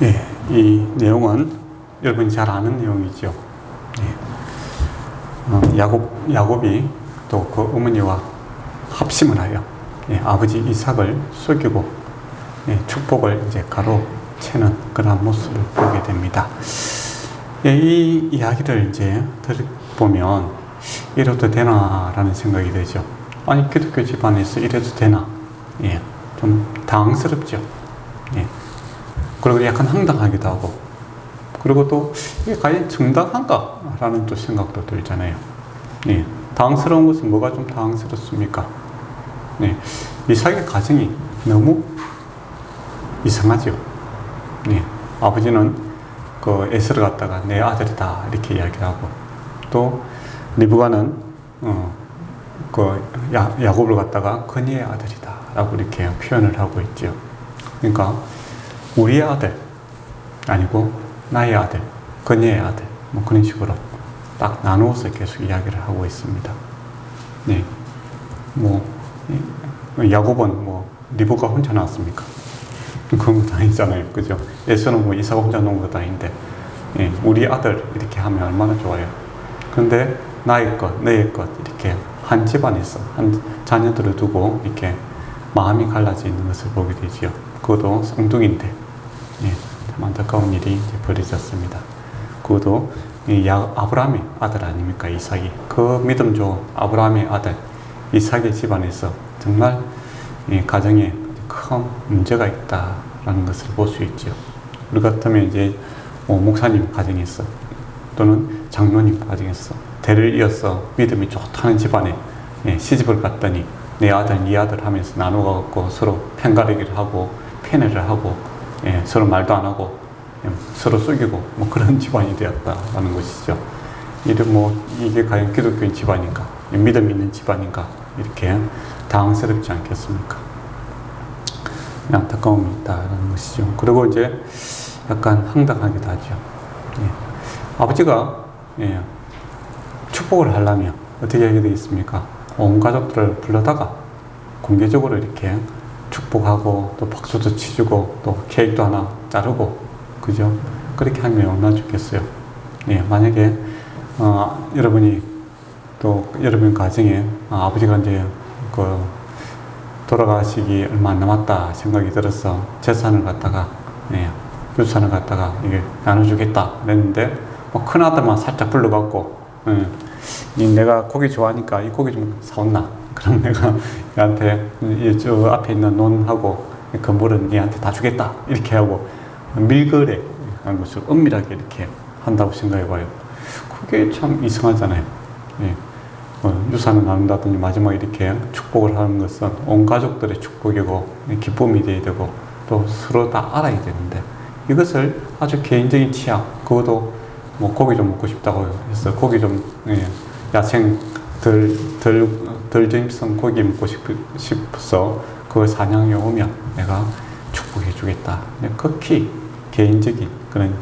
예, 이 내용은 여러분이 잘 아는 내용이죠. 예. 야곱이 또 그 어머니와 합심을 하여 아버지 이삭을 속이고 축복을 이제 가로채는 그런 모습을 보게 됩니다. 이 이야기를 이제 들어보면 이래도 되나라는 생각이 들죠. 아니, 기독교 집안에서 이래도 되나? 좀 당황스럽죠. 그리고 약간 황당하기도 하고, 그리고 또 이게 과연 정당한가라는 또 생각도 들잖아요. 당황스러운 것은 뭐가 좀 당황스럽습니까? 이삭의 가정이 너무 이상하죠. 아버지는 그 에서를 갖다가 내 아들이다 이렇게 이야기를 하고, 또 리브가는 야곱을 갖다가 그녀의 아들이다 라고 이렇게 표현을 하고 있죠. 그러니까 우리의 아들 아니고 나의 아들, 그녀의 아들, 뭐 그런 식으로 딱 나누어서 계속 이야기를 하고 있습니다. 야곱은 리브가 혼자 나왔습니까? 그런 것도 아니잖아요. 그죠? 에서는 이삭 혼자 놓은 것도 아닌데, 우리 아들 이렇게 하면 얼마나 좋아요. 그런데 나의 것, 너의 것 이렇게 한 집안에서 한 자녀들을 두고 이렇게 마음이 갈라져 있는 것을 보게 되지요. 그것도 쌍둥이인데, 참 안타까운 일이 이제 벌어졌습니다. 그것도 아브라함의 아들 아닙니까? 이삭이. 그 믿음 좋은 아브라함의 아들 이삭의 집안에서 정말 가정에 큰 문제가 있다라는 것을 볼 수 있죠. 우리 같으면 이제 목사님 가정에서 또는 장로님 가정에서 대를 이어서 믿음이 좋다는 집안에 시집을 갔더니 내 아들, 네 아들 하면서 나눠갖고 서로 편가르기를 하고 편애를 하고 서로 말도 안 하고 서로 속이고 그런 집안이 되었다라는 것이죠. 이게 과연 기독교인 집안인가, 믿음 있는 집안인가, 이렇게 당황스럽지 않겠습니까? 안타까움이 있다라는 것이죠. 그리고 이제 약간 황당하기도 하죠. 아버지가 축복을 하려면 어떻게 하게 되겠습니까? 온 가족들을 불러다가 공개적으로 이렇게 축복하고 또 박수도 치주고 또 케이크도 하나 자르고, 그죠? 그렇게 하면 얼마나 좋겠어요. 만약에 여러분이 또 여러분 가정에 아버지가 이제 돌아가시기 얼마 안 남았다 생각이 들어서 재산을 갖다가 유산을 갖다가 이게 나눠주겠다 그랬는데 큰 아들만 살짝 불러갖고 내가 고기 좋아하니까 이 고기 좀 사온나? 그럼 내가 얘한테 저 앞에 있는 논하고 건물은 얘한테 다 주겠다 이렇게 하고 밀거래 하는 것을 은밀하게 이렇게 한다고 생각해 봐요. 그게 참 이상하잖아요. 유산을 나눈다든지 마지막에 이렇게 축복을 하는 것은 온 가족들의 축복이고 기쁨이 되어야 되고 또 서로 다 알아야 되는데, 이것을 아주 개인적인 취향, 그것도 고기 좀 먹고 싶다고 해서 고기 좀 야생 덜 정성 고기 먹고 싶어서 그걸 사냥해 오면 내가 축복해 주겠다. 극히 개인적인 그런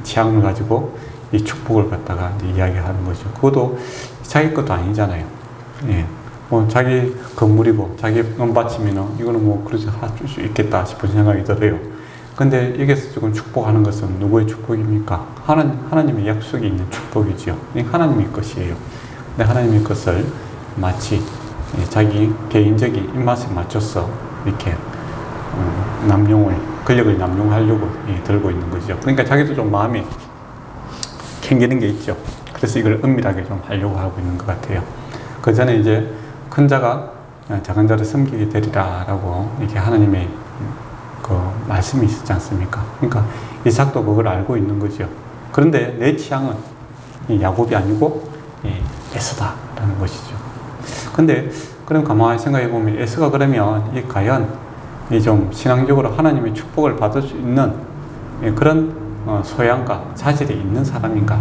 취향을 가지고 이 축복을 갖다가 이야기하는 거죠. 그것도 자기 것도 아니잖아요. 자기 건물이고 자기 은받침이는 이거는 그렇게 할 수 있겠다 싶은 생각이 들어요. 근데 여기서 지금 축복하는 것은 누구의 축복입니까? 하나님의 약속이 있는 축복이지요. 하나님의 것이에요. 근데 하나님의 것을 마치 자기 개인적인 입맛에 맞춰서 이렇게 권력을 남용하려고 들고 있는 거죠. 그러니까 자기도 좀 마음이 캥기는 게 있죠. 그래서 이걸 은밀하게 좀 하려고 하고 있는 것 같아요. 그 전에 이제 큰 자가 작은 자를 섬기게 되리라라고 이렇게 하나님의 그 말씀이 있었지 않습니까? 그러니까 이삭도 그걸 알고 있는 거죠. 그런데 내 취향은 야곱이 아니고 에서다라는 것이죠. 근데 그럼 가만히 생각해 보면 에서가 그러면 과연 좀 신앙적으로 하나님의 축복을 받을 수 있는 그런 소양과 자질이 있는 사람인가?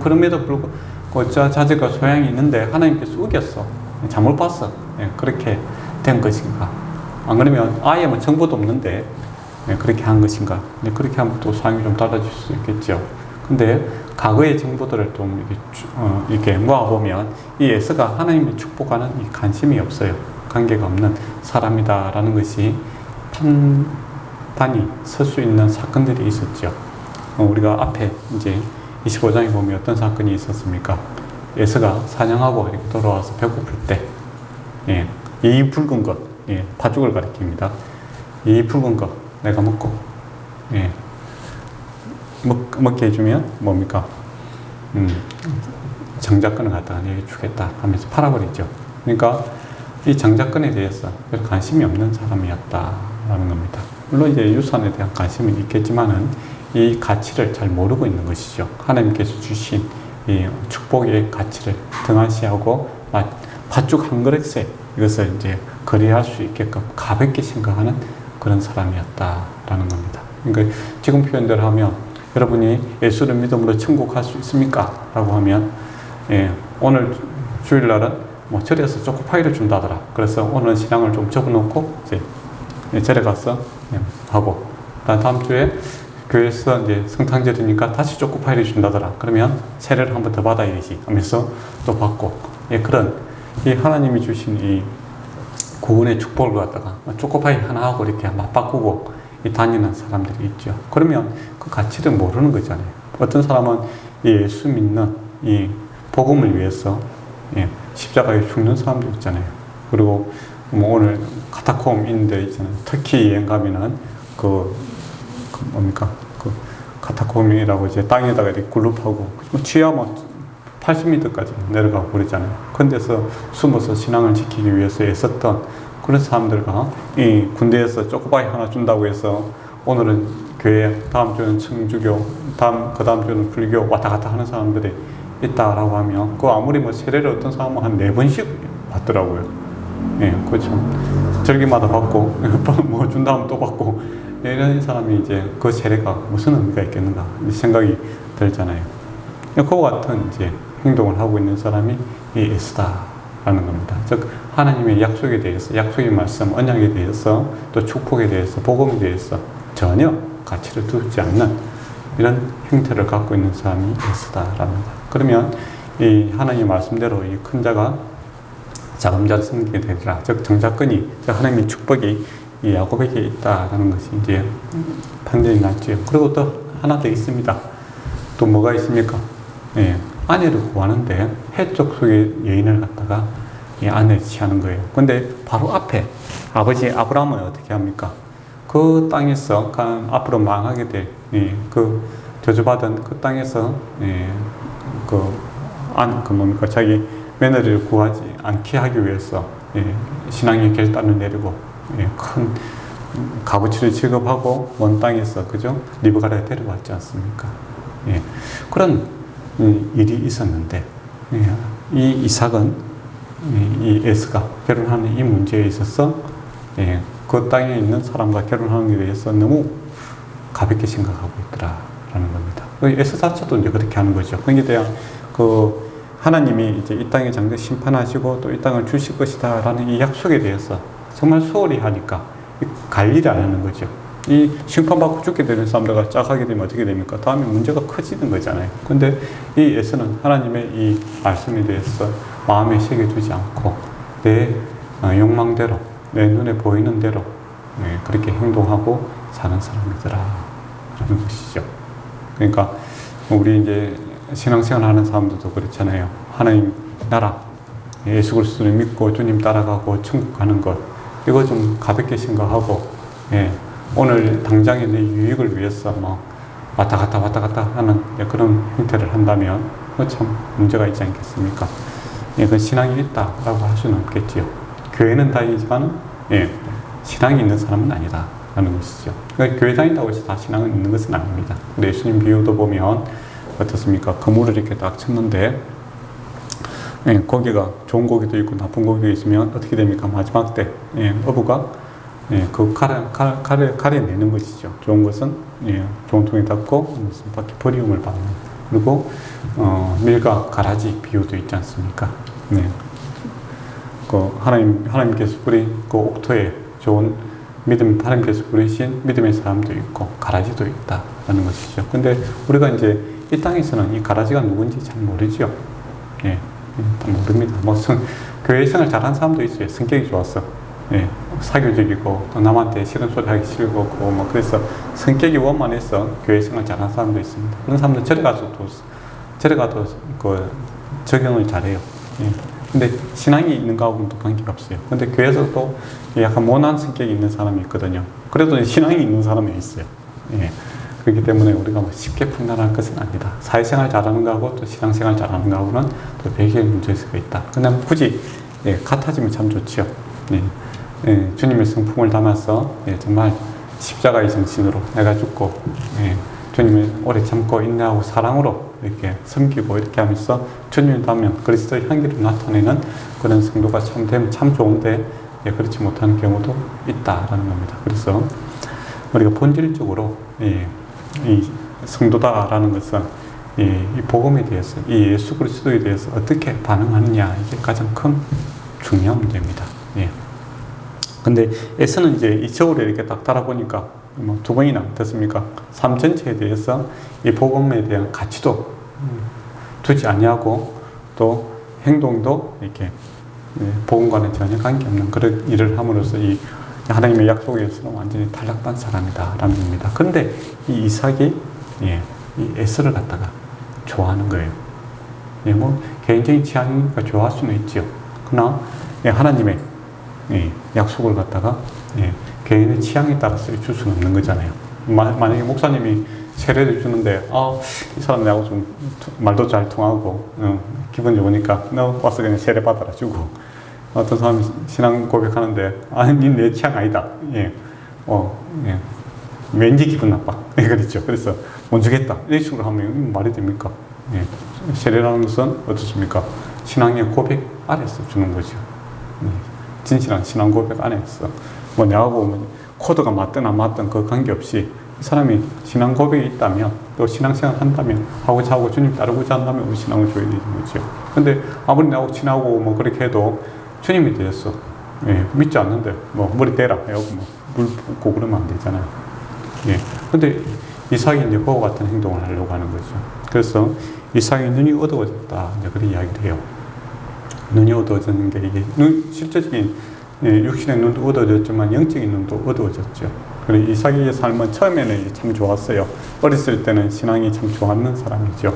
그럼에도 불구하고 자질과 소양이 있는데 하나님께서 우겼어. 잘못 봤어. 그렇게 된 것인가? 안 그러면 아예 정보도 없는데 그렇게 한 것인가? 그렇게 하면 또 소양이 좀 달라질 수 있겠죠. 근데 과거의 정보들을 좀 이렇게 모아보면 이 에서가 하나님의 축복과는 관심이 없어요. 관계가 없는 사람이다라는 것이 단이 설 수 있는 사건들이 있었죠. 우리가 앞에 이제 25장에 보면 어떤 사건이 있었습니까? 에서가 사냥하고 이렇게 돌아와서 배고플 때, 예, 이 붉은 것, 예, 팥죽을 가리킵니다. 이 붉은 것 내가 먹고, 예, 먹게 해주면 뭡니까? 장자권을 갖다가 내게 주겠다 하면서 팔아버리죠. 그러니까 이 장자권에 대해서 별 관심이 없는 사람이었다라는 겁니다. 물론 이제 유산에 대한 관심은 있겠지만은 이 가치를 잘 모르고 있는 것이죠. 하나님께서 주신 이 축복의 가치를 등한시하고 팥죽 한 그릇에 이것을 이제 거래할 수 있게끔 가볍게 생각하는 그런 사람이었다라는 겁니다. 그러니까 지금 표현대로 하면 여러분이 예수를 믿음으로 천국 갈 수 있습니까? 라고 하면, 예, 오늘 주일날은 뭐 절에서 초코파이를 준다더라. 그래서 오늘 신앙을 좀 접어놓고 이제 절에 가서 하고, 다음 주에 교회에서 이제 성탄절이니까 다시 초코파이를 준다더라. 그러면 세례를 한 번 더 받아야지 하면서 또 받고, 예, 그런 이 하나님이 주신 이 구원의 축복을 갖다가 초코파이 하나 하고 이렇게 맞바꾸고 다니는 사람들이 있죠. 그러면 그 가치를 모르는 거잖아요. 어떤 사람은 예수 믿는 이 복음을 위해서, 예, 십자가에 죽는 사람도 있잖아요. 그리고 뭐 오늘 카타콤 있는데 있잖아요. 터키 여행 가면은 뭡니까? 그 카타콤이라고 이제 땅에다가 이렇게 굴룹하고 지하 뭐 80m까지 내려가고 그러잖아요. 그런 데서 숨어서 신앙을 지키기 위해서 애썼던 그런 사람들과 이 군대에서 초코바이 하나 준다고 해서 오늘은 교회, 다음 주는 청주교, 그 다음 주는 불교 왔다 갔다 하는 사람들이 있다라고 하면 그 아무리 뭐 세례를 어떤 사람은 한 4번씩 받더라고요. 예, 그렇죠. 절기마다 받고 뭐 준 다음 또 받고 이런 사람이 이제 그 세례가 무슨 의미가 있겠는가 생각이 들잖아요. 그와 같은 이제 행동을 하고 있는 사람이 이 에스다라는 겁니다. 즉 하나님의 약속에 대해서, 약속의 말씀, 언약에 대해서, 또 축복에 대해서, 복음에 대해서 전혀 가치를 두지 않는 이런 형태를 갖고 있는 사람이 에스다라는 것. 그러면 이 하나님의 말씀대로 이 큰 자가 작은 자를 섬기게 되리라. 즉 정자권이, 즉 하나님의 축복이 이 야곱에게 있다라는 것이 이제 판단이 났죠. 그리고 또 하나 더 있습니다. 또 뭐가 있습니까? 예, 아내를 구하는데 해쪽 속의 여인을 갖다가 이 아내를 취하는 거예요. 근데 바로 앞에 아버지 아브라함은 어떻게 합니까? 그 땅에서 앞으로 망하게 될 그 저주받은 그 땅에서 뭡니까? 자기 며느리를 구하지 않게 하기 위해서 신앙의 결단을 내리고 큰 값어치를 지급하고 먼 땅에서 그죠? 리브가를 데려왔지 않습니까? 그런 일이 있었는데 이 이삭은 이 에스가 결혼하는 이 문제에 있어서 그 땅에 있는 사람과 결혼하는 데 대해서 너무 가볍게 생각하고 있더라라는 겁니다. 에스 자체도 이제 그렇게 하는 거죠. 거기에 대한 하나님이 이제 이 땅에 장대 심판하시고 또 이 땅을 주실 것이다라는 이 약속에 대해서 정말 소홀히 하니까 관리를 안 하는 거죠. 이 심판받고 죽게 되는 사람들과 짝하게 되면 어떻게 됩니까? 다음에 문제가 커지는 거잖아요. 근데 이 에서는 하나님의 이 말씀에 대해서 마음에 새겨두지 않고 내 욕망대로, 내 눈에 보이는 대로 그렇게 행동하고 사는 사람이더라 라는 것이죠. 그러니까 우리 이제 신앙생활 하는 사람들도 그렇잖아요. 하나님 나라, 예수 그리스도를 믿고 주님 따라가고 천국 가는 것, 이거 좀 가볍게 생각하고, 오늘 당장의 내 유익을 위해서 뭐 왔다 갔다 하는 그런 형태를 한다면 참 문제가 있지 않겠습니까? 그 신앙이 있다라고 할 수는 없겠지요. 교회는 다니지만 신앙이 있는 사람은 아니다 라는 것이죠. 그러니까 교회 다닌다고 해서 다 신앙은 있는 것은 아닙니다. 예수님 비유도 보면 어떻습니까? 그물을 이렇게 딱 쳤는데 고기가 좋은 고기도 있고 나쁜 고기도 있으면 어떻게 됩니까? 마지막 때 어부가 그 가려내는 것이죠. 좋은 것은 좋은 통에 담고 무슨 밖에 버리움을 받는. 그리고 밀과 가라지 비유도 있지 않습니까? 그 하나님께서 뿌린 그 옥토에 좋은 하나님께서 부르신 믿음의 사람도 있고 가라지도 있다라는 것이죠. 근데 우리가 이제 이 땅에서는 이 가라지가 누군지 잘 모르죠. 모릅니다. 뭐 교회 생활 잘하는 사람도 있어요. 성격이 좋아서. 예, 사교적이고 또 남한테 싫은 소리 하기 싫고 뭐 그래서 성격이 원만해서 교회 생활 잘하는 사람도 있습니다. 그런 사람들은 절에 가도 그 적용을 잘해요. 예. 근데 신앙이 있는 거하고는 또 관계가 없어요. 근데 교회에서도 약간 모난 성격이 있는 사람이 있거든요. 그래도 신앙이 있는 사람이 있어요. 예. 그렇기 때문에 우리가 뭐 쉽게 판단할 것은 아니다. 사회생활 잘하는 거하고 또 신앙생활 잘하는 거하고는 또 별개의 문제가 있다. 그냥 굳이 같아지면 참 좋죠. 예. 예. 주님의 성품을 담아서 정말 십자가의 정신으로 내가 죽고 주님을 오래 참고 인내하고 사랑으로 이렇게 섬기고 이렇게 하면서 주님을 닮으면 그리스도의 향기를 나타내는 그런 성도가 참 되면 참 좋은데 그렇지 못하는 경우도 있다라는 겁니다. 그래서 우리가 본질적으로 이 성도다라는 것은 이 복음에 대해서 이 예수 그리스도에 대해서 어떻게 반응하느냐 이게 가장 큰 중요한 문제입니다. 근데 에서는 이제 이 저울에 이렇게 딱 달아보니까 뭐 2번이나 됐습니까? 삶 전체에 대해서 이 복음에 대한 가치도 두지 아니하고 또 행동도 이렇게 복음과는 전혀 관계없는 그런 일을 함으로써 이 하나님의 약속에서는 완전히 탈락한 사람이다라는 겁니다. 그런데 이 이삭이 이 에서를 갖다가 좋아하는 거예요. 뭐 개인적인 취향이니까 좋아할 수는 있죠. 그러나 하나님의 약속을 갖다가 개인의 취향에 따라서 줄 수는 없는 거잖아요. 만약에 목사님이 세례를 주는데 이 사람 내하고 좀 말도 잘 통하고 기분 좋으니까 너 와서 그냥 세례 받아라 주고 어떤 사람이 신앙 고백하는데 아니 내 취향 아니다. 왠지 기분 나빠. 그렇죠. 그래서 못 주겠다. 이런 식으로 하면 말이 됩니까? 세례라는 것은 어떻습니까? 신앙의 고백 아래서 주는 거죠. 진실한 신앙 고백 안에서 뭐 내하고 뭐 코드가 맞든 안 맞든 그 관계없이 사람이 신앙 고백이 있다면 또 신앙생활 한다면 하고자 하고 주님 따르고자 한다면 우리 신앙을 줘야 되는 거죠. 근데 아무리 나하고 친하고 뭐 그렇게 해도 주님에 대해서 믿지 않는데 뭐 머리 대라 해요. 물 붓고 그러면 안 되잖아요. 근데 이삭이 이제 그와 같은 행동을 하려고 하는 거죠. 그래서 이삭의 눈이 어두워졌다. 이제 그런 이야기를 해요. 눈이 어두워지는 게 이게 실제적인 육신의 눈도 어두워졌지만 영적인 눈도 어두워졌죠. 그리고 이삭의 삶은 처음에는 참 좋았어요. 어렸을 때는 신앙이 참 좋았는 사람이죠.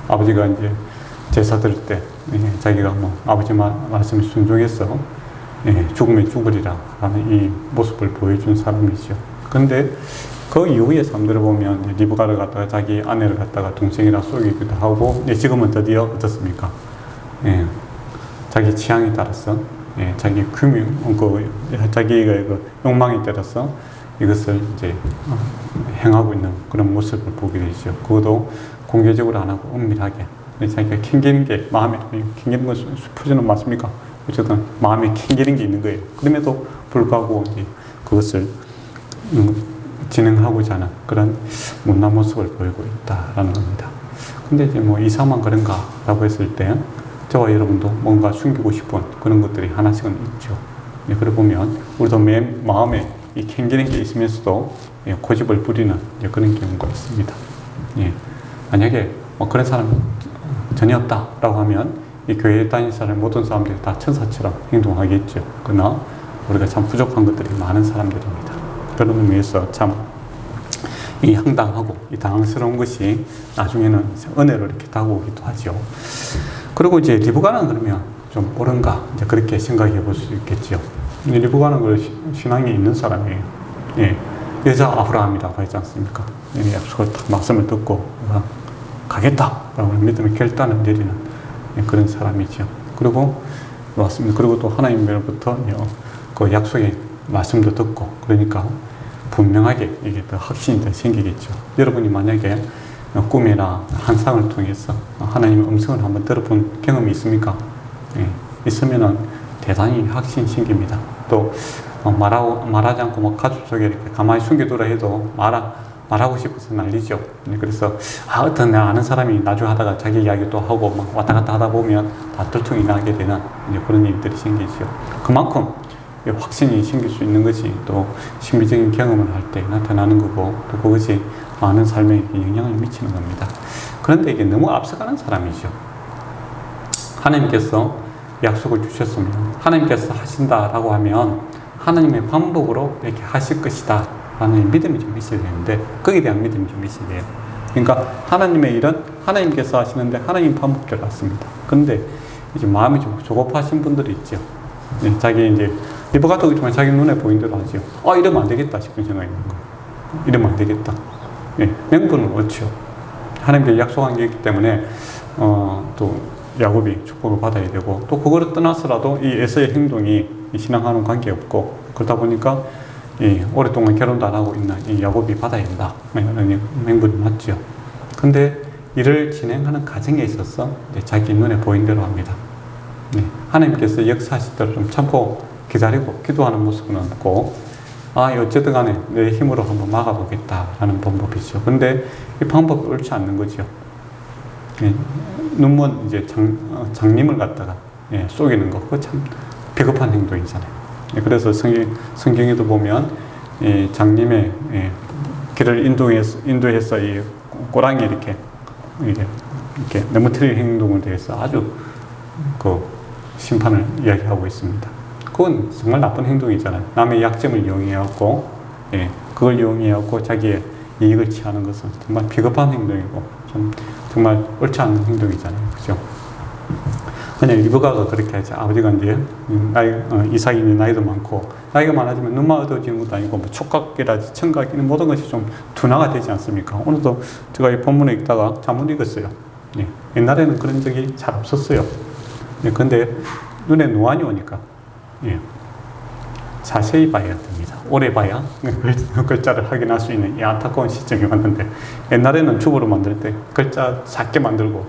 아버지가 이제 제사 드릴 때 자기가 뭐 아버지 말씀에 순종해서 죽으면 죽으리라 하는 이 모습을 보여준 사람이죠. 그런데 그 이후의 삶들을 보면 리브가를 갖다가 자기 아내를 갖다가 동생이라 속이기도 하고 지금은 드디어 어떻습니까? 자기 취향에 따라서 자기 자기가 그 욕망에 따라서 이것을 이제 행하고 있는 그런 모습을 보게 되죠. 그것도 공개적으로 안 하고 은밀하게 자기가 캥기는 게 마음에 캥기는 것은 표현은 맞습니까? 어쨌든 마음에 캥기는 게 있는 거예요. 그럼에도 불구하고 이제 그것을 진행하고자 하는 그런 못난 모습을 보이고 있다라는 겁니다. 근데 이제 뭐 이삭만 그런가라고 했을 때 저와 여러분도 뭔가 숨기고 싶은 그런 것들이 하나씩은 있죠. 그러고 보면 우리도 마음에 이 캥기는 게 있으면서도 고집을 부리는 그런 경우가 있습니다. 만약에 뭐 그런 사람 전혀 없다라고 하면 이 교회에 다니는 사람 모든 사람들이 다 천사처럼 행동하겠죠. 그러나 우리가 참 부족한 것들이 많은 사람들입니다. 그런 의미에서 참 이 황당하고 이 당황스러운 것이 나중에는 은혜로 이렇게 다가오기도 하죠. 그리고 이제 리브가는 그러면 좀 옳은가 이제 그렇게 생각해 볼 수 있겠죠. 리브가는 그 신앙이 있는 사람이에요. 여자 아브라함이라고 하지 않습니까? 약속을 딱 말씀을 듣고 가겠다라고 믿음의 결단을 내리는 그런 사람이죠. 그리고 맞습니다. 그리고 또 하나님으로부터 그 약속의 말씀도 듣고 그러니까 분명하게 이게 더 확신이 더 생기겠죠. 여러분이 만약에 꿈이나 환상을 통해서 하나님의 음성을 한번 들어본 경험이 있습니까? 있으면은 대단히 확신이 생깁니다. 또 말하지 않고 뭐 가족 속에 이렇게 가만히 숨겨두라 해도 말하고 싶어서 난리죠. 그래서 어떤 내가 아는 사람이 나중에 하다가 자기 이야기도 하고 막 왔다 갔다 하다 보면 다 들통이 나게 되는 그런 일들이 생기죠. 그만큼 확신이 생길 수 있는 것이 또 신비적인 경험을 할 때 나타나는 거고 또 그것이 많은 삶에 영향을 미치는 겁니다. 그런데 이게 너무 앞서가는 사람이죠. 하나님께서 약속을 주셨으면 하나님께서 하신다라고 하면 하나님의 반복으로 이렇게 하실 것이다 라는 믿음이 좀 있어야 되는데, 거기에 대한 믿음이 좀 있어야 돼요. 그러니까 하나님의 일은 하나님께서 하시는데 하나님 반복대로 왔습니다. 그런데 이제 마음이 좀 조급하신 분들이 있죠. 네, 자기 이제 리버 같은 경우는 자기 눈에 보인 대로 하죠. 이러면 안 되겠다 싶은 생각이 있는 거예요. 이러면 안 되겠다. 네, 명분은 옳죠. 하나님께 약속한 게 있기 때문에 또 야곱이 축복을 받아야 되고, 또 그거를 떠나서라도 이 에서의 행동이 이 신앙하는 관계없고, 그러다 보니까 오랫동안 결혼도 안 하고 있는 이 야곱이 받아야 된다, 이런 명분이 맞죠. 근데 이를 진행하는 과정에 있어서 자기 눈에 보인 대로 합니다. 네, 하나님께서 역사하실 때를 좀 참고 기다리고 기도하는 모습은 없고, 어쨌든 간에 내 힘으로 한번 막아보겠다라는 방법이죠. 근데 이 방법이 옳지 않는 거죠. 눈먼 이제 장님을 갖다가 속이는 거, 그거 참 비겁한 행동이잖아요. 그래서 성경에도 보면 장님의 길을 인도해서 이 꼬랑이 이렇게 넘어뜨릴 행동에 대해서 아주 그 심판을 이야기하고 있습니다. 그건 정말 나쁜 행동이잖아요. 남의 약점을 이용해갖고, 그걸 이용해갖고 자기의 이익을 취하는 것은 정말 비겁한 행동이고, 정말 옳지 않은 행동이잖아요. 그죠? 그냥 리브가가 그렇게 하지. 아버지가 이제 이삭이 나이도 많고, 나이가 많아지면 눈만 어두워지는 것도 아니고, 뭐 촉각이라든지 청각, 이런 모든 것이 좀 둔화가 되지 않습니까? 오늘도 제가 이 본문을 읽다가 잘못 읽었어요. 옛날에는 그런 적이 잘 없었어요. 근데 눈에 노안이 오니까 자세히 봐야 됩니다. 오래 봐야 글자를 확인할 수 있는 이 안타까운 시점이 왔는데, 옛날에는 주보를 만들 때 글자 작게 만들고,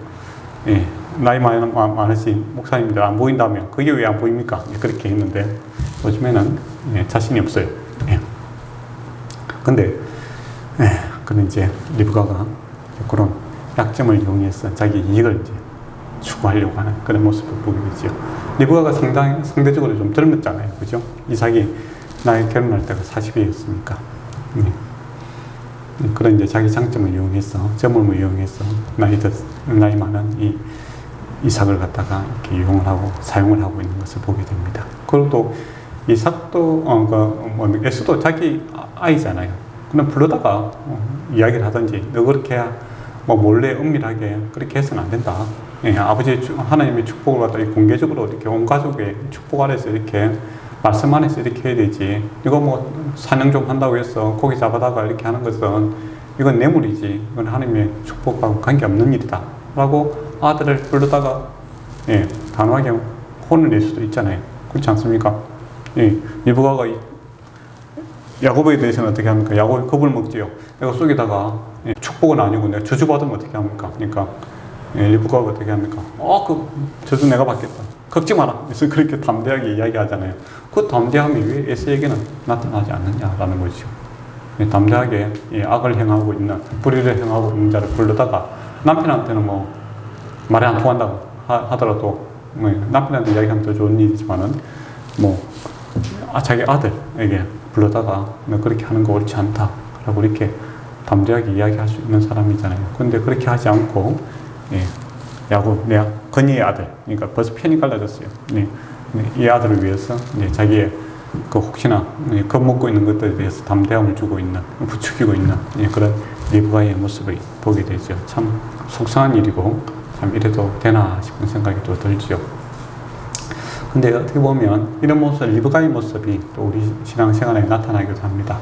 나이 많으신 목사님들 안 보인다면 그게 왜 안 보입니까? 그렇게 했는데, 요즘에는 자신이 없어요. 근데 그런 이제 리브가가 그런 약점을 이용해서 자기 이익을 이제 추구하려고 하는 그런 모습을 보게 되죠. 리브가가 상대적으로 좀 젊었잖아요. 그죠? 이삭이 나이 결혼할 때가 40이었으니까. 그런 이제 자기 장점을 이용해서, 젊음을 이용해서 나이 많은 이 이삭을 갖다가 이렇게 이용을 하고 사용을 하고 있는 것을 보게 됩니다. 그리고 또 이삭도, 에서도 자기 아이잖아요. 그냥 불러다가 이야기를 하든지, 너 그렇게 뭐 몰래 은밀하게 그렇게 해서는 안 된다. 아버지의 하나님의 축복을 갖다 공개적으로 이렇게 온 가족의 축복 아래서 이렇게 말씀 안에서 이렇게 해야 되지. 이거 뭐 사냥 좀 한다고 해서 고기 잡아다가 이렇게 하는 것은 이건 뇌물이지. 이건 하나님의 축복하고 관계없는 일이다. 라고 아들을 불러다가 단호하게 혼을 낼 수도 있잖아요. 그렇지 않습니까? 리브가가 야곱에 대해서는 어떻게 합니까? 야곱이 겁을 먹지요. 내가 속에다가 축복은 아니고 내가 저주받으면 어떻게 합니까? 그러니까 리브가가 어떻게 합니까? 그 저주 내가 받겠다. 걱정 마라. 그래서 그렇게 담대하게 이야기하잖아요. 그 담대함이 왜 에서에게는 나타나지 않느냐라는 거죠. 담대하게 악을 행하고 있는, 불의를 행하고 있는 자를 불러다가, 남편한테는 뭐 말이 안 통한다고 하더라도 남편한테 이야기하면 더 좋은 일이지만은 자기 아들에게 불러다가 너 그렇게 하는 거 옳지 않다 라고 이렇게 담대하게 이야기할 수 있는 사람이잖아요. 근데 그렇게 하지 않고 야곱, 내 건이의 아들, 그러니까 벌써 편이 갈라졌어요. 이 아들을 위해서 자기의 그 혹시나 겁먹고 있는 것들에 대해서 담대함을 주고 있는, 부추기고 있는 그런 리브가의 모습을 보게 되죠. 참 속상한 일이고, 참 이래도 되나 싶은 생각이 또 들죠. 근데 어떻게 보면 이런 모습, 리브가의 모습이 또 우리 신앙생활에 나타나기도 합니다.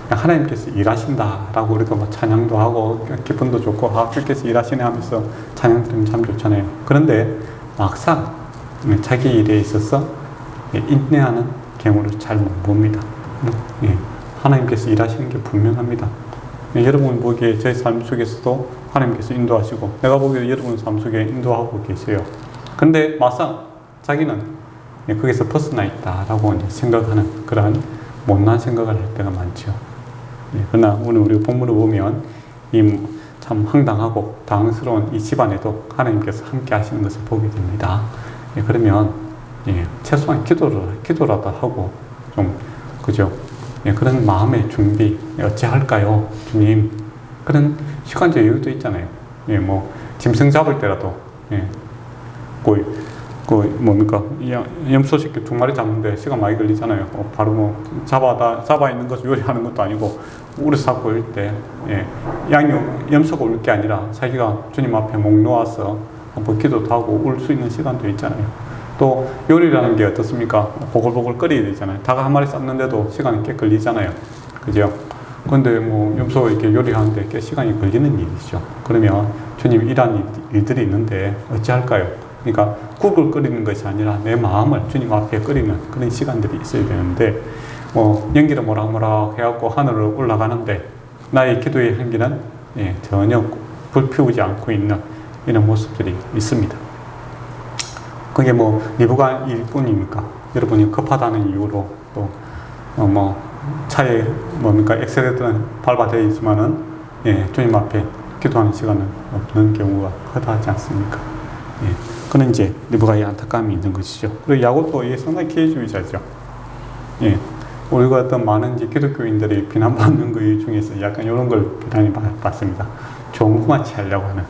하나님께서 일하신다라고 우리가 뭐 찬양도 하고 기분도 좋고, 주께서 일하시네 하면서 찬양 들으면 참 좋잖아요. 그런데 막상 자기 일에 있어서 인내하는 경우를 잘 못 봅니다. 하나님께서 일하시는 게 분명합니다. 여러분 보기에 제 삶 속에서도 하나님께서 인도하시고, 내가 보기에 여러분 삶 속에 인도하고 계세요. 근데 막상 자기는 거기서 벗어나 있다라고 생각하는 그러한 못난 생각을 할 때가 많죠. 그러나 오늘 우리 본문을 보면 이 참 황당하고 당황스러운 이 집안에도 하나님께서 함께 하시는 것을 보게 됩니다. 그러면 최소한 기도라도 하고 좀, 그죠? 그런 마음의 준비 어찌할까요? 주님, 그런 시간적 여유도 있잖아요. 뭐 짐승 잡을 때라도 그 뭡니까 염소 새끼 2마리 잡는데 시간 많이 걸리잖아요. 바로 뭐 잡아 있는 것을 요리하는 것도 아니고 우리 잡고 올 때 염소가 올 게 아니라 자기가 주님 앞에 목 놓아서 한번 기도도 하고 울 수 있는 시간도 있잖아요. 또 요리라는 게 어떻습니까? 보글보글 끓여야 되잖아요. 닭 한 마리 삶는데도 시간이 꽤 걸리잖아요. 그죠? 근데 뭐 염소 이렇게 요리하는데 꽤 시간이 걸리는 일이죠. 그러면 주님 일하는 일들이 있는데 어찌할까요? 그러니까 국을 끓이는 것이 아니라 내 마음을 주님 앞에 끓이는 그런 시간들이 있어야 되는데 연기를 모락모락 해갖고 하늘로 올라가는데 나의 기도의 향기는 전혀 불 피우지 않고 있는 이런 모습들이 있습니다. 그게 뭐 리브가 일뿐입니까? 여러분이 급하다는 이유로 또 차에 엑셀레이터는 밟아져 있지만은 주님 앞에 기도하는 시간은 없는 경우가 허다하지 않습니까? 그는 이제 리브가의 안타까움이 있는 것이죠. 그리고 야곱도 상당히 기회주의자죠. 우리가 어떤 많은 이제 기독교인들이 비난받는 것 중에서 약간 이런 걸 비난이 받습니다. 좋은 것만 취하려고 하는,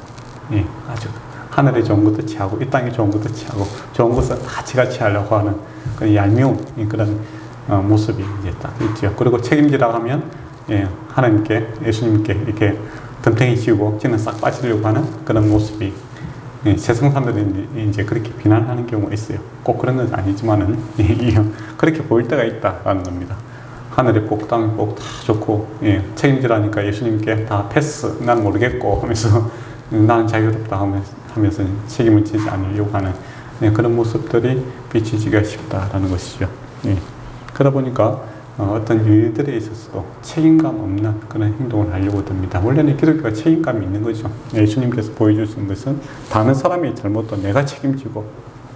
아주 하늘에 좋은 것도 취하고 이 땅에 좋은 것도 취하고 좋은 것을 다 지가 취하려고 하는 그런 얄미운 그런 모습이 이제 딱 있죠. 그리고 책임지라고 하면 하나님께 예수님께 이렇게 덤탱이 씌우고 지는 싹 빠지려고 하는 그런 모습이 세상 사람들이 이제 그렇게 비난하는 경우가 있어요. 꼭 그런 건 아니지만은 그렇게 보일 때가 있다라는 겁니다. 하늘의 복, 땅의 복 다 좋고 책임지라니까 예수님께 다 패스, 난 모르겠고 하면서 나는 자유롭다 하면서 책임을 지지 않으려고 하는 그런 모습들이 비치지가 쉽다라는 것이죠. 그러다 보니까 어떤 일들에 있어서도 책임감 없는 그런 행동을 하려고 듭니다. 원래는 기독교가 책임감이 있는 거죠. 예수님께서 보여주신 것은 다른 사람의 잘못도 내가 책임지고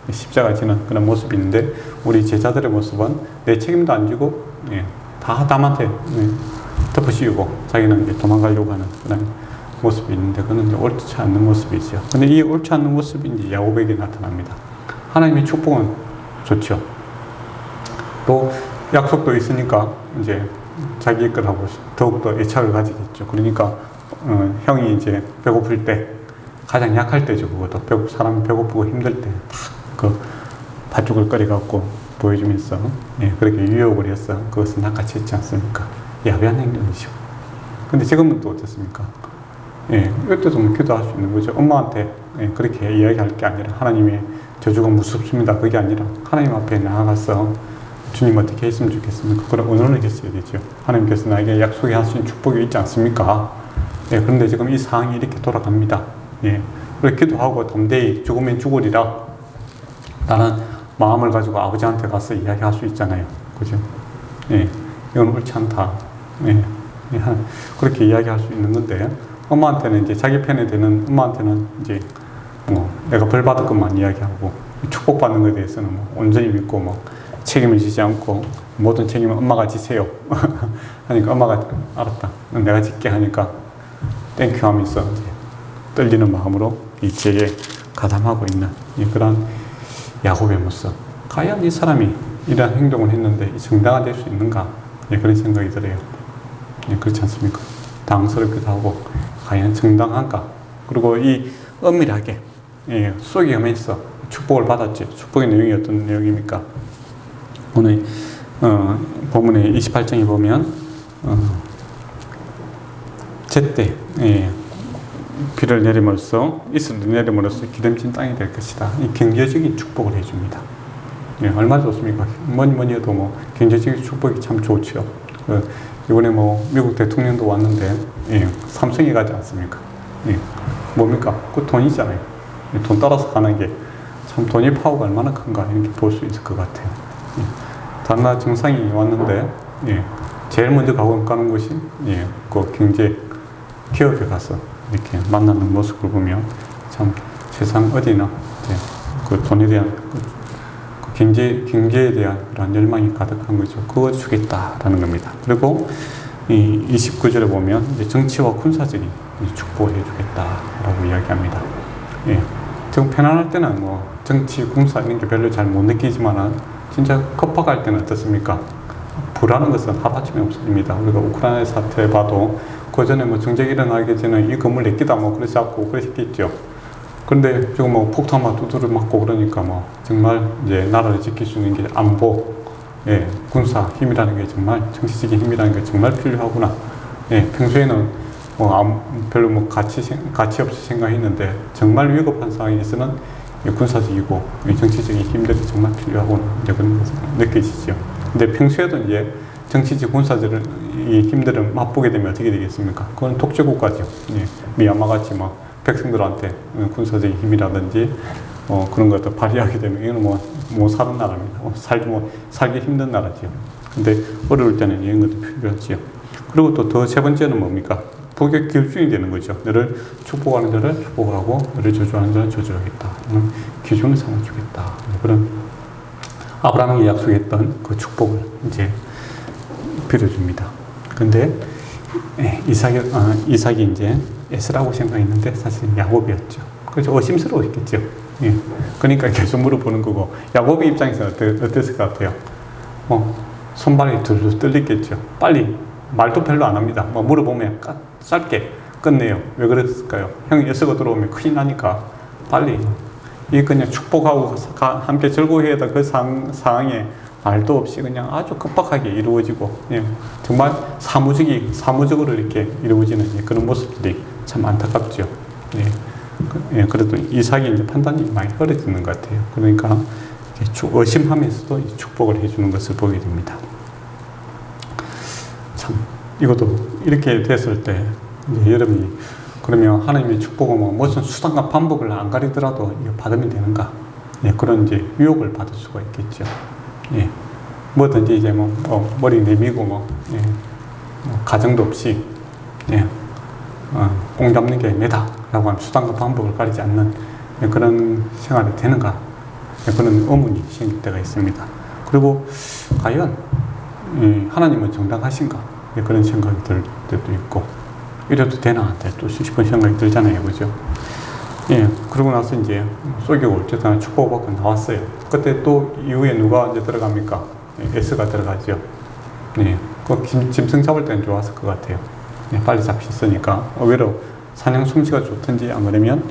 십자가 지는 그런 모습이 있는데 우리 제자들의 모습은 내 책임도 안 지고 다 남한테 덮어씌우고 자기는 도망가려고 하는 그런 모습이 있는데 그건 옳지 않는 모습이죠. 근데 이 옳지 않는 모습이 이제 야곱에게 나타납니다. 하나님의 축복은 좋죠. 또 약속도 있으니까 이제 자기 것하고 더욱더 애착을 가지겠죠. 그러니까 형이 이제 배고플 때 가장 약할 때죠. 그것도 사람이 배고프고 힘들 때 그 팥죽을 끓여갖고 보여주면서 그렇게 유혹을 해서 그것은 낚아채 있지 않습니까? 야비한 행동이죠. 근데 지금은 또 어떻습니까? 이때도 기도할 수 있는 거죠. 엄마한테 그렇게 이야기할 게 아니라 하나님의 저주가 무섭습니다. 그게 아니라 하나님 앞에 나아가서 주님 어떻게 했으면 좋겠습니까? 그런 의논을 했어야 되죠. 하나님께서 나에게 약속해 하신 축복이 있지 않습니까? 그런데 지금 이 상황이 이렇게 돌아갑니다. 그렇게 기도하고 담대히 죽으면 죽으리라 라는 마음을 가지고 아버지한테 가서 이야기할 수 있잖아요. 그죠? 이건 옳지 않다. 그렇게 이야기할 수 있는 건데 엄마한테는 이제 자기 편에 되는 엄마한테는 이제 내가 벌 받을 것만 이야기하고 축복받는 것에 대해서는 온전히 믿고 책임을 지지 않고 모든 책임은 엄마가 지세요. 하니까 엄마가 알았다. 내가 짓게 하니까 땡큐 하면서 이제 떨리는 마음으로 이 죄에 가담하고 있는 그런 야곱의 모습. 과연 이 사람이 이런 행동을 했는데 정당화 될 수 있는가? 그런 생각이 들어요. 그렇지 않습니까? 당스럽기도 하고 과연 정당한가? 그리고 이 엄밀하게 속이면서 축복을 받았지. 축복의 내용이 어떤 내용입니까? 오늘 본문의 28장에 보면 제때 비를 내림으로써 이슬을 내림으로써 기름진 땅이 될 것이다. 이 경제적인 축복을 해줍니다. 얼마나 좋습니까? 뭐니 해도 경제적인 축복이 참 좋죠. 이번에 미국 대통령도 왔는데 삼성에 가지 않습니까? 뭡니까? 그 돈이잖아요. 돈 따라서 가는 게 참 돈의 파워가 얼마나 큰가 이렇게 볼 수 있을 것 같아요. 다른 나라 정상이 왔는데 제일 먼저 가는 곳이 그 경제 기업에 가서 이렇게 만나는 모습을 보면 참 세상 어디나 그 돈에 대한 그 경제에 대한 그런 열망이 가득한 거죠. 그거 주겠다라는 겁니다. 그리고 이 29절에 보면 이제 정치와 군사적인 축복을 해주겠다라고 이야기합니다. 지금 편안할 때는 정치, 군사 이런 게 별로 잘 못 느끼지만은 진짜 급박할 때는 어떻습니까? 불안한 것은 하루아침에 없어집니다. 우리가 우크라이나 사태 봐도 그 전에 정쟁이 일어나기 전에 이 건물 내끼다 그러지 않고 그러셨겠죠. 그런데 지금 뭐 폭탄만 두드려 맞고 그러니까 뭐 정말 이제 나라를 지킬 수 있는 게 안보, 예, 군사 힘이라는 게 정말 정치적인 힘이라는 게 정말 필요하구나. 예, 평소에는 별로 뭐 가치 없이 생각했는데 정말 위급한 상황에서는 이 군사적이고 이 정치적인 힘들이 정말 필요하구나. 이제 그런 것을 느껴지죠. 근데 평소에도 이제 정치적 군사적인 이 힘들을 맛보게 되면 어떻게 되겠습니까? 그건 독재국가죠. 예, 미얀마 같이 뭐 백성들한테 군사적인 힘이라든지 그런 것들 발휘하게 되면 이거는 못 사는 나라입니다. 살기 힘든 나라죠. 근데 어려울 때는 이런 것도 필요하죠. 그리고 또 더 세 번째는 뭡니까? 복의 기준이 되는 거죠. 너를 축복하는 자를 축복을 하고 너를 저주하는 자를 저주하겠다. 기준을 삼아주겠다. 그런 아브라함에게 약속했던 그 축복을 이제 빌어줍니다. 근데 이삭이 이제 에서라고 생각했는데 사실 야곱이었죠. 그래서 의심스러웠겠죠. 예. 그러니까 계속 물어보는 거고 야곱의 입장에서 어땠을 것 같아요? 손발이 둘둘 떨리겠죠. 빨리 말도 별로 안 합니다. 물어보면 짧게 끝내요. 왜 그랬을까요? 형이 에서가 들어오면 큰일 나니까 빨리 이 그냥 축복하고 함께 즐거워해야 될 그 상황에 말도 없이 그냥 아주 급박하게 이루어지고 정말 사무적으로 이렇게 이루어지는 그런 모습들이 참 안타깝죠. 그래도 이삭이 이제 판단이 많이 흐려지는 것 같아요. 그러니까 의심하면서도 축복을 해주는 것을 보게 됩니다. 참 이것도 이렇게 됐을 때 여러분이 그러면 하나님의 축복은 무슨 수단과 방법을 안 가리더라도 이거 받으면 되는가? 그런 이제 유혹을 받을 수가 있겠죠. 뭐든지 이제 머리 내밀고 가정도 없이 공 잡는 게 매다라고 하면 수단과 방법을 가리지 않는 그런 생활이 되는가? 그런 의문이 생길 때가 있습니다. 그리고 과연 하나님은 정당하신가? 그런 생각이 들 때도 있고 이래도 되나? 또 싶은 생각이 들잖아요, 그죠? 그러고 나서 이제 속이고 어쨌든 축복받고 나왔어요. 그때 또 이후에 누가 이제 들어갑니까? 에스가 들어가죠. 그 짐승 잡을 때는 좋았을 것 같아요. 빨리 잡혔으니까 오히려 사냥 솜씨가 좋든지 안 그러면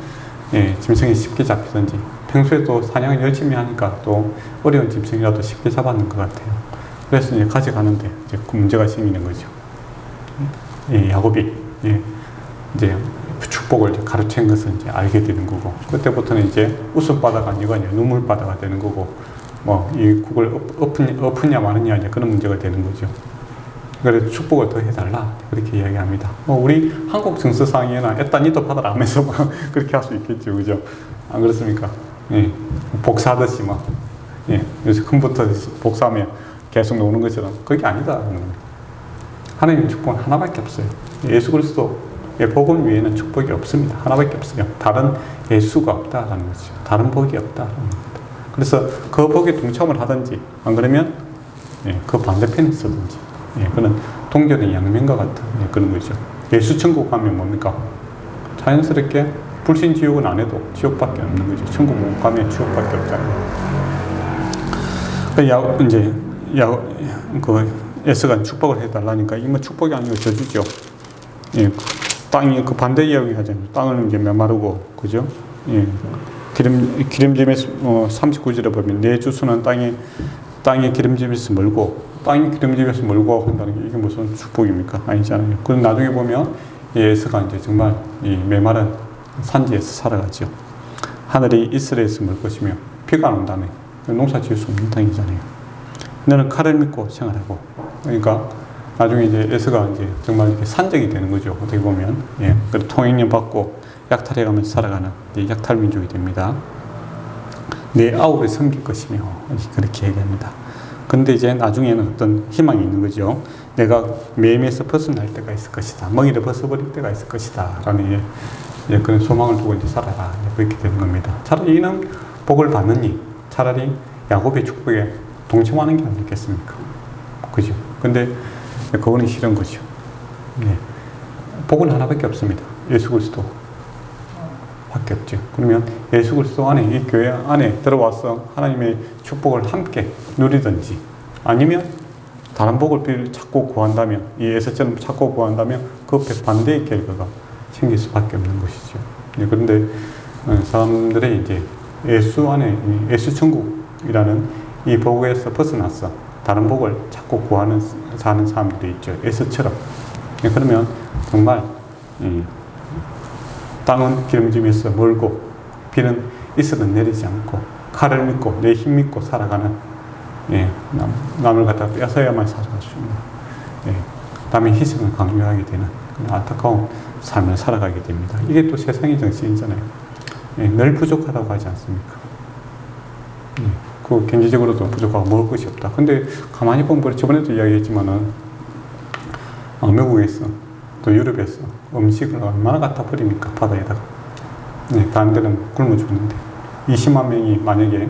짐승이 쉽게 잡히든지 평소에 또 사냥을 열심히 하니까 또 어려운 짐승이라도 쉽게 잡았는 것 같아요. 그래서 이제 가져가는데 이제 그 문제가 생기는 거죠. 야곱이 이제 축복을 가르친 것을 이제 알게 되는 거고 그때부터는 이제 웃음바다가 아니고 눈물바다가 되는 거고 이 국을 엎으냐 마느냐 이제 그런 문제가 되는 거죠. 그래서 축복을 더 해달라 그렇게 이야기합니다. 우리 한국 정서상에는 애딴 니도 받아라 하면서 그렇게 할 수 있겠죠, 그죠? 안 그렇습니까? 복사하듯이 요새 컴퓨터 복사하면 계속 나오는 것처럼 그게 아니다. 하나님의 축복은 하나밖에 없어요. 예수 그리스도의 복음 외에는 축복이 없습니다. 하나밖에 없어요. 다른 예수가 없다라는 거죠. 다른 복이 없다라는 겁니다. 그래서 그 복에 동참을 하든지 안 그러면 그 반대편에 서든지 그는 동전의 양면과 같은 그런 거죠. 예수 천국 가면 뭡니까? 자연스럽게 불신지옥은 안 해도 지옥밖에 없는 거죠. 천국 못 가면 지옥밖에 없잖아요. 이제 에스가 축복을 해달라니까 이거 축복이 아니고 저주죠. 땅이 그 반대 이야기 하잖아요. 땅을 이제 메마르고 그죠? 기름짐에서 39절에 보면 내 주소는 땅의 기름짐에서 멀고 땅이 기름짐에서 멀고 한다는 게 이게 무슨 축복입니까? 아니잖아요. 그럼 나중에 보면 에스가 이제 정말 이 메마른 산지에서 살아가죠. 하늘이 이스라엘에서 멀 것이며 비가 안 온다며 농사 지을 수 없는 땅이잖아요. 너는 칼을 믿고 생활하고 그러니까 나중에 이제 에스가 이제 정말 이렇게 산적이 되는 거죠. 어떻게 보면 그리고 통행료 받고 약탈해가면서 살아가는 약탈 민족이 됩니다. 내 아우를 섬길 것이며 그렇게 얘기합니다. 근데 이제 나중에는 어떤 희망이 있는 거죠. 내가 매임에서 벗어날 때가 있을 것이다. 멍이를 벗어버릴 때가 있을 것이다. 라는 그런 소망을 두고 이제 살아라. 그렇게 되는 겁니다. 차라리 이는 복을 받느니 차라리 야곱의 축복에 동참하는 게 아니겠습니까? 그죠? 근데 그거는 싫은 거죠. 복은 하나밖에 없습니다. 예수 그리스도 밖에 없죠. 그러면 예수 그리스도 안에 이 교회 안에 들어와서 하나님의 축복을 함께 누리든지 아니면 다른 복을 찾고 구한다면 이 에서처럼 찾고 구한다면 그 반대의 결과가 생길 수밖에 없는 것이죠. 그런데 사람들의 이제 예수 안에 예수 천국이라는 이 복에서 벗어났어. 다른 복을 자꾸 구하는 사는 사람들이 있죠. 예수처럼. 그러면 정말 땅은 기름짐에서 멀고 비는 있어도 내리지 않고 칼을 믿고 내 힘 믿고 살아가는 남을 갖다 뺏어야만 살아갈 수 있는 남의 희생을 강요하게 되는 안타까운 삶을 살아가게 됩니다. 이게 또 세상의 정신이잖아요. 늘 부족하다고 하지 않습니까? 그 경제적으로도 부족하고 먹을 것이 없다. 근데 가만히 보면 저번에도 이야기했지만은 미국에서 또 유럽에서 음식을 얼마나 갖다 버립니까? 바다에다가. 다른 데는 굶어 죽는데 20만 명이 만약에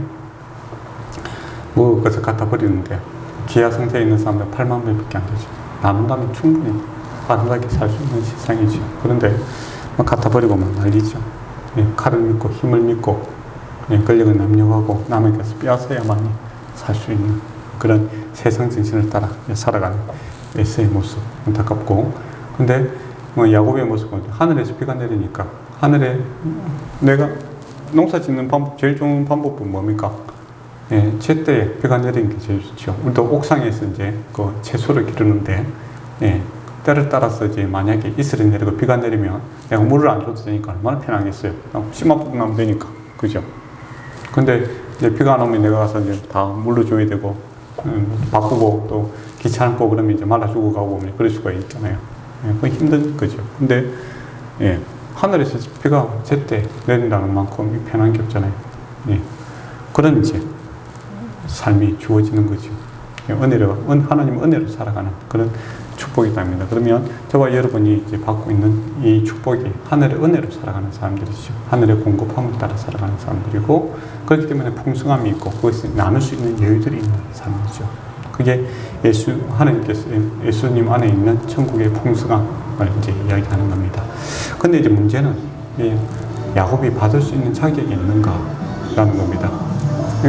먹을 것을 갖다 버리는데 기아 상태에 있는 사람들 8만 명밖에 안 되죠. 나눈다면 충분히 아름답게 살 수 있는 세상이죠. 그런데 갖다 버리고 막 난리죠. 칼을 믿고 힘을 믿고 권력을 남용하고 남에게서 빼앗아야만이 살 수 있는 그런 세상 정신을 따라 살아가는 에서의 모습 안타깝고, 근데 야곱의 모습은 하늘에서 비가 내리니까 하늘에 내가 농사 짓는 방법 제일 좋은 방법은 뭡니까? 제때에 비가 내리는 게 제일 좋죠. 우리도 옥상에서 이제 그 채소를 기르는데 때를 따라서 이제 만약에 이슬이 내리고 비가 내리면 내가 물을 안 줘도 되니까 얼마나 편하겠어요. 씨만 뽑으면 되니까. 그죠? 근데 이제 비가 안 오면 내가 가서 이제 다 물로 줘야 되고, 바쁘고 또 귀찮고 그러면 이제 말라 죽어가고 그럴 수가 있잖아요. 그건 힘든 거죠. 근데, 하늘에서 비가 제때 내린다는 만큼 편한 게 없잖아요. 그런 이제 삶이 주어지는 거죠. 하나님 은혜로 살아가는 그런 축복이답니다. 그러면 저와 여러분이 이제 받고 있는 이 축복이 하늘의 은혜로 살아가는 사람들이죠. 하늘의 공급함을 따라 살아가는 사람들이고, 그렇기 때문에 풍성함이 있고 그것을 나눌 수 있는 여유들이 있는 삶이죠. 그게 하나님께서 예수님 안에 있는 천국의 풍성함을 이제 이야기하는 겁니다. 근데 이제 문제는 야곱이 받을 수 있는 자격이 있는가라는 겁니다.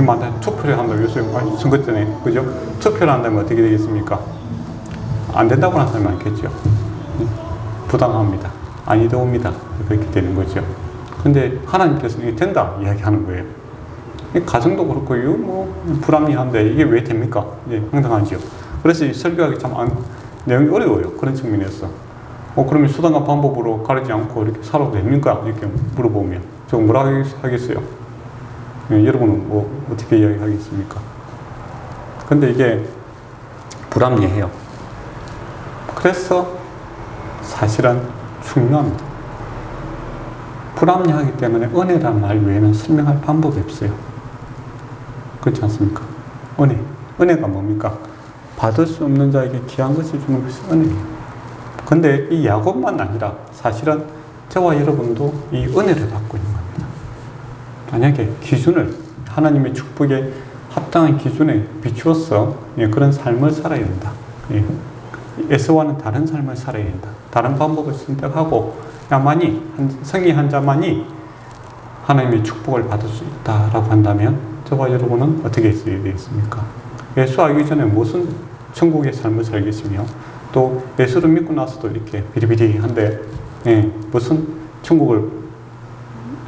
만약 투표를 한다고 요새 선거 때문에 그죠? 투표를 한다면 어떻게 되겠습니까? 안 된다고 하는 사람이 많겠죠. 부당합니다. 아니다 옵니다. 그렇게 되는 거죠. 근데 하나님께서는 이게 된다 이야기하는 거예요. 가정도 그렇고 불합리한데 이게 왜 됩니까? 황당하죠. 그래서 이 설교하기 참 내용이 어려워요. 그런 측면에서. 그러면 수단과 방법으로 가리지 않고 이렇게 살아도 됩니까? 이렇게 물어보면 저 뭐라 하겠어요? 여러분은 어떻게 이야기하겠습니까? 근데 이게 불합리해요. 그래서 사실은 중요합니다. 불합리하기 때문에 은혜라는 말 외에는 설명할 방법이 없어요. 그렇지 않습니까? 은혜가 뭡니까? 받을 수 없는 자에게 귀한 것을 주는 것이 은혜예요. 근데 이 야곱만 아니라 사실은 저와 여러분도 이 은혜를 받고 있는 겁니다. 만약에 기준을 하나님의 축복에 합당한 기준에 비추어서 그런 삶을 살아야 된다. 에서와는 다른 삶을 살아야 된다. 다른 방법을 선택하고 야만이 성의한 자만이 하나님의 축복을 받을 수 있다라고 한다면 저와 여러분은 어떻게 했어야 되겠습니까? 예수 알기 전에 무슨 천국의 삶을 살겠으며 또 예수를 믿고 나서도 이렇게 비리비리한데 무슨 천국을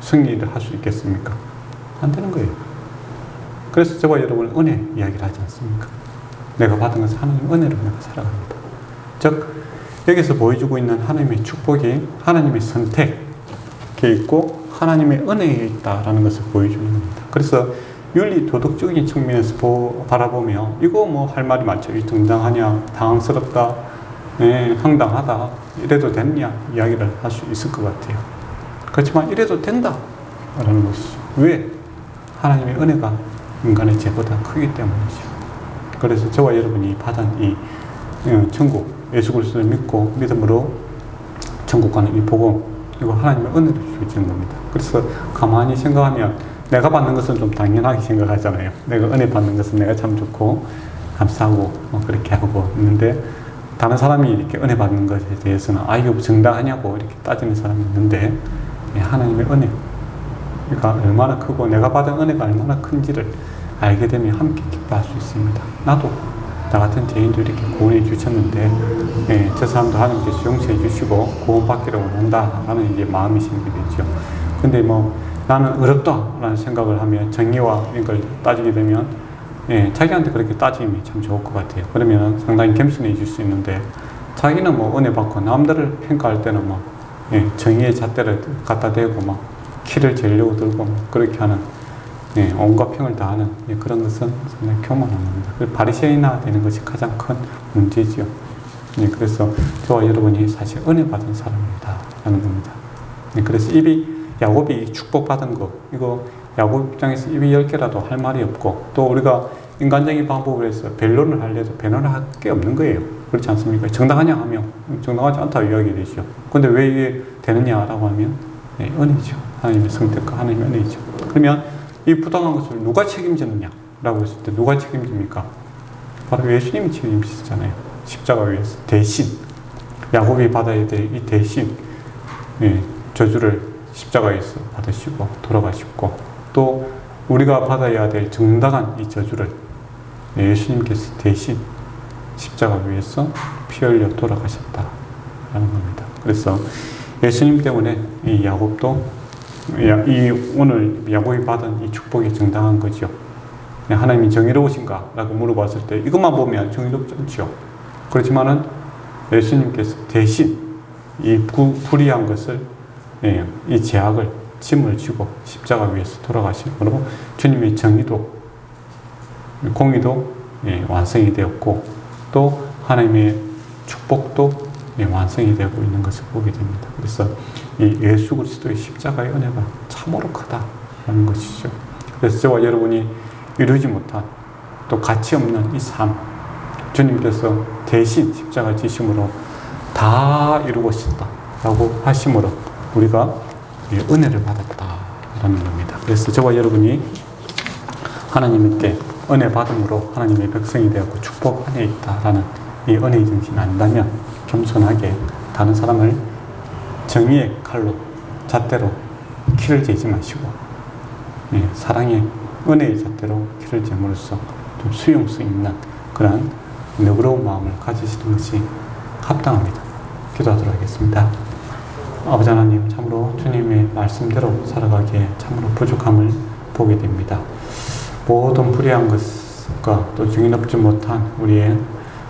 승리를 할 수 있겠습니까? 안 되는 거예요. 그래서 저와 여러분은 은혜 이야기를 하지 않습니까? 내가 받은 것은 하나님 은혜로 내가 살아갑니다. 즉 여기서 보여주고 있는 하나님의 축복이 하나님의 선택에 있고 하나님의 은혜에 있다라는 것을 보여주는 겁니다. 그래서 윤리 도덕적인 측면에서 바라보며 이거 할 말이 많죠. 이 정당하냐, 당황스럽다, 황당하다, 이래도 됐냐 이야기를 할 수 있을 것 같아요. 그렇지만 이래도 된다라는 것이 왜? 하나님의 은혜가 인간의 죄보다 크기 때문이죠. 그래서 저와 여러분이 받은 이 천국, 예수 그리스도를 믿고 믿음으로 천국 가는 이 복음, 이거 하나님의 은혜를 주시는 겁니다. 그래서 가만히 생각하면 내가 받는 것은 좀 당연하게 생각하잖아요. 내가 은혜 받는 것은 내가 참 좋고 감사하고 그렇게 하고 있는데, 다른 사람이 이렇게 은혜 받는 것에 대해서는 이거 정당하냐고 이렇게 따지는 사람이 있는데, 하나님의 은혜가 얼마나 크고 내가 받은 은혜가 얼마나 큰지를 알게 되면 함께 기뻐할 수 있습니다. 나도 나 같은 죄인도 이렇게 구원해 주셨는데 저 사람도 하나님께서 용서해 주시고 구원받기를 원한다라는 이제 마음이 생기게 되죠. 근데 나는 어렵다라는 생각을 하면 정의와 이걸 따지게 되면 자기한테 그렇게 따짐이 참 좋을 것 같아요. 그러면 상당히 겸손해질 수 있는데 자기는 뭐 은혜 받고 남들을 평가할 때는 막 정의의 잣대를 갖다 대고 막 키를 재려고 들고 막 그렇게 하는 온갖 평을 다하는 그런 것은 상당히 교만한 겁니다. 바리새인화 되는 것이 가장 큰 문제지요. 그래서 저와 여러분이 사실 은혜 받은 사람입니다 라는 겁니다. 그래서 야곱이 축복받은 거, 이거 야곱 입장에서 입이 10개라도 할 말이 없고, 또 우리가 인간적인 방법을 해서 변론을 하려도 변론을 할 게 없는 거예요. 그렇지 않습니까? 정당하냐 하면 정당하지 않다 이야기 되죠. 근데 왜 이게 되느냐라고 하면 은혜죠. 하나님의 성택과 하나님의 은혜죠. 그러면 이 부당한 것을 누가 책임지느냐라고 했을 때 누가 책임집니까? 바로 예수님이 책임지시잖아요. 십자가 위에서 대신 야곱이 받아야 될 이 대신 저주를 십자가에서 받으시고 돌아가셨고, 또 우리가 받아야 될 정당한 이 저주를 예수님께서 대신 십자가 위에서 피 흘려 돌아가셨다라는 겁니다. 그래서 예수님 때문에 이 야곱도 오늘 야곱이 받은 이 축복이 정당한 거죠. 하나님이 정의로우신가? 라고 물어봤을 때 이것만 보면 정의롭지 않죠. 그렇지만은 예수님께서 대신 이 불의한 것을 이 죄악을 짐을 지고 십자가 위에서 돌아가심으로 주님의 정의도 공의도 완성이 되었고, 또 하나님의 축복도 완성이 되고 있는 것을 보게 됩니다. 그래서 이 예수 그리스도의 십자가의 은혜가 참으로 크다라는 것이죠. 그래서 저와 여러분이 이루지 못한 또 가치 없는 이 삶, 주님께서 대신 십자가 지심으로 다 이루고싶다라고 하심으로 우리가 은혜를 받았다라는 겁니다. 그래서 저와 여러분이 하나님께 은혜 받음으로 하나님의 백성이 되었고 축복 안에 있다라는 이 은혜의 정신이 안다면 겸손하게 다른 사람을 정의의 칼로 잣대로 키를 재지 마시고 사랑의 은혜의 잣대로 키를 재므로써 좀 수용성 있는 그런 너그러운 마음을 가지시는 것이 합당합니다. 기도하도록 하겠습니다. 아버지 하나님, 참으로 주님의 말씀대로 살아가기에 참으로 부족함을 보게 됩니다. 모든 불의한 것과 또 정의롭지 못한 우리의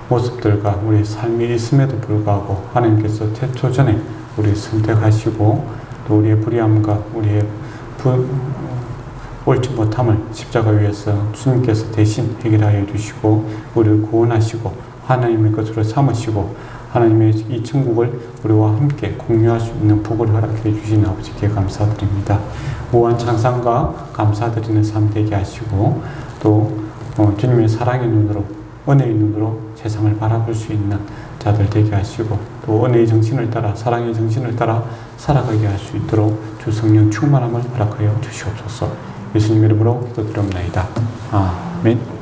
모습들과 우리의 삶이 있음에도 불구하고 하나님께서 태초전에 우리를 선택하시고 또 우리의 불의함과 우리의 옳지 못함을 십자가 위에서 주님께서 대신 해결하여 주시고 우리를 구원하시고 하나님의 것으로 삼으시고 하나님의 이 천국을 우리와 함께 공유할 수 있는 복을 허락해 주시는 아버지께 감사드립니다. 무한 찬양과 감사드리는 삶 되게 하시고 또 주님의 사랑의 눈으로 은혜의 눈으로 세상을 바라볼 수 있는 자들 되게 하시고 또 은혜의 정신을 따라 사랑의 정신을 따라 살아가게 할 수 있도록 주 성령 충만함을 허락하여 주시옵소서. 예수님 이름으로 기도드립니다. 아멘.